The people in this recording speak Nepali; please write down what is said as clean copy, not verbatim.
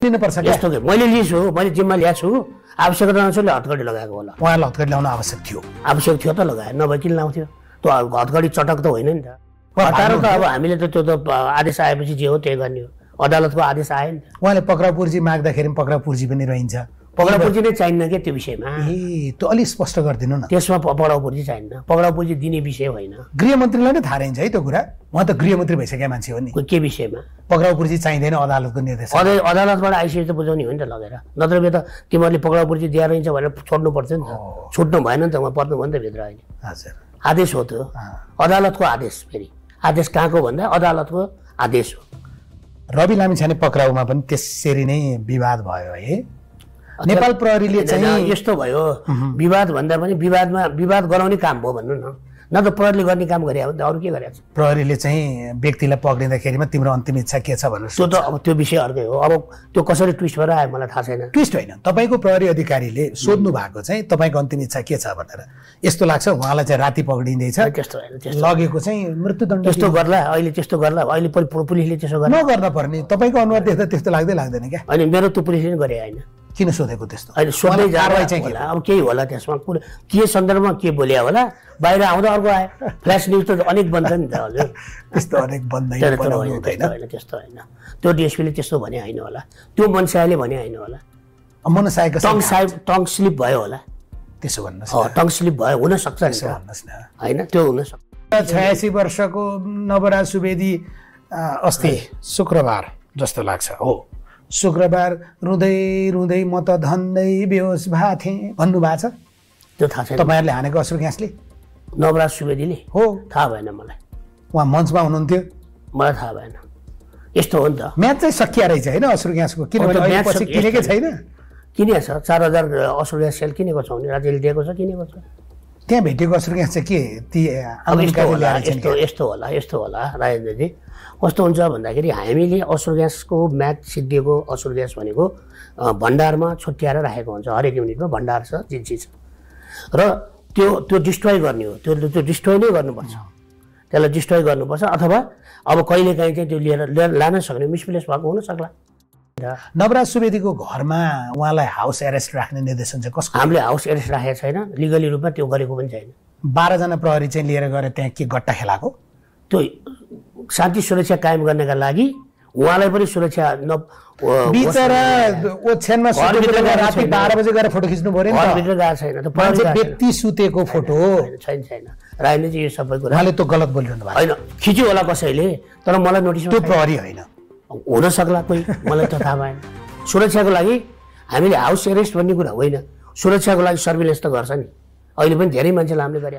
लिनुपर्छ क्या यस्तो के मैले लिन्छु मैले जिम्मा ल्याएको छु आवश्यकता अनुसारले हतकडी लगाएको होला उहाँलाई हतकडी ल्याउन आवश्यक थियो आवश्यक थियो त लगाए नभए किन लाउँथ्यो त्यो हतकडी चटक त होइन नि त हतार त अब हामीले त त्यो त आदेश आएपछि जे हो त्यही गर्ने हो अदालतको आदेश आयो नि त उहाँले पक्राउ पूर्जी माग्दाखेरि पक्राउ पूर्जी पनि रहन्छ पक्राउ पूर्जी नै चाहिन्न क्या त्यो विषयमा त्यो अलिक स्पष्ट गरिदिनु न त्यसमा पक्राउ पूर्जी चाहिन्न पक्राउ पूर्जी दिने विषय होइन गृहमन्त्रीलाई नै थाहा रहन्छ है त्यो कुरा उहाँ त गृहमन्त्री भइसकेका मान्छे हो नि के विषयमा पक्राउ पूर्जी चाहिँदैन अदालतको निर्देश अदालतबाट आइसकेपछि त बुझाउने हो नि त लगेर नत्र त तिमीहरूले पक्राउ पूर्जी दिएर रहन्छ भनेर छोड्नु पर्छ नि त छुट्नु भएन नि त उहाँ पर्नु भयो नि त भित्र अहिले हजुर आदेश हो त्यो अदालतको आदेश फेरि आदेश कहाँको भन्दा अदालतको आदेश हो रवि लामिछाने पक्राउमा पनि त्यसरी नै विवाद भयो है नेपाल प्रहरीले चाहिँ यस्तो भयो विवाद भन्दा पनि विवाद गराउने काम भयो भन्नु न त प्रहरीले गर्ने काम गरे अरू के गरेको छ प्रहरीले चाहिँ व्यक्तिलाई पक्रिँदाखेरिमा तिम्रो अन्तिम इच्छा के छ भनेर त्यो त अब त्यो विषय अर्कै हो अब त्यो कसरी ट्विस्ट भएर आयो मलाई थाहा छैन ट्विस्ट होइन तपाईँको प्रहरी अधिकारीले सोध्नु भएको चाहिँ तपाईँको अन्तिम इच्छा के छ भनेर यस्तो लाग्छ उहाँलाई चाहिँ राति पक्रिँदैछ त्यस्तो होइन लगेको चाहिँ मृत्युदण्ड त्यस्तो गर्ला अहिले त्यस्तो गर्ला अहिले पुलिसले त्यसो गर्ला नगर्न पर्ने तपाईँको अनुहार देख्दा त्यस्तो लाग्दैन क्या होइन मेरो त्यो पुलिसले गरे होइन किन सोधेको त्यस्तो अहिले सोध्दै कारवाही चाहिँ होला अब केही होला त्यसमा के सन्दर्भमा के बोल्या होला बाहिर आउँदा अर्को आयो फ्ल्यास न्युज त अनेक बन्छ नि त हजुर त्यस्तो अनेक बन्दैन त्यस्तो होइन त्यो डिएसपीले त्यस्तो भने होइन होला त्यो मनसायले भने होइन होला मनसायको टङ स्लिप भयो होला त्यसो भन्नुहोस् टङ स्लिप भयो हुनसक्छ होइन त्यो हुनसक्छ 86 वर्षको नवराज सुवेदी अस्ति शुक्रबार जस्तो लाग्छ हो शुक्रबार रुँदै रुँदै म त धन्दै बेहोस भएको थिएँ भन्नुभएको छ त्यो थाहा छैन तपाईँहरूले हानेको अश्रु ग्यासले नवराज सुवेदीले हो थाहा भएन मलाई उहाँ मञ्चमा हुनुहुन्थ्यो मलाई थाहा भएन यस्तो हो नि त म्याच चाहिँ सकिया रहेछ होइन अश्रु ग्यासको किनभने पछि किनेकै छैन किनेको छ 4000 अश्रु ग्यास सेल किनेको छ भने राज्यले दिएको छ किनेको छ त्यहाँ भेटेको अश्रु ग्यास चाहिँ के ती यस्तो होला राजेन्द्रजी कस्तो हुन्छ भन्दाखेरि हामीले अश्रु ग्यासको म्याच सिद्धिएको अश्रु ग्यास भनेको भण्डारमा छुट्याएर राखेको हुन्छ हरेक युनिटमा भण्डार छ जिन्सी छ र त्यो डिस्ट्रोय गर्ने हो त्यो डिस्ट्रोय नै गर्नुपर्छ त्यसलाई डिस्ट्रोय गर्नुपर्छ अथवा अब कहिलेकाहीँ चाहिँ त्यो लिएर लान सक्ने मिसप्लेस भएको हुन सक्ला नवराज सुवेदीको घरमा उहाँलाई हाउस एरेस्ट राख्ने निर्देशन चाहिँ कसको हामीले हाउस एरेस्ट राखेको छैन लिगली रूपमा त्यो गरेको पनि छैन 12 जना प्रहरी चाहिँ लिएर गएर त्यहाँ के गट्टा खेलाको त्यो शान्ति सुरक्षा कायम गर्नका लागि उहाँलाई पनि सुरक्षा बिचरा ओछ्यानमा सुतेर राति 12 बजे गएर फोटो खिच्नु पर्यो नि भित्र गएको छैन त मान्छे व्यक्ति सुतेको फोटो छैन राजनीति यो सबै कुरा उहाँले त्यो गलत बोलिरहनु भएको होइन खिच्यो होला कसैले तर मलाई नोटिस त्यो प्रहरी होइन हुन सक्ला कोही मलाई त थाहा भएन सुरक्षाको लागि हामीले हाउस एरेस्ट भन्ने कुरा होइन सुरक्षाको लागि सर्भिलेन्स त गर्छ नि अहिले पनि धेरै मान्छेलाई हामीले गरे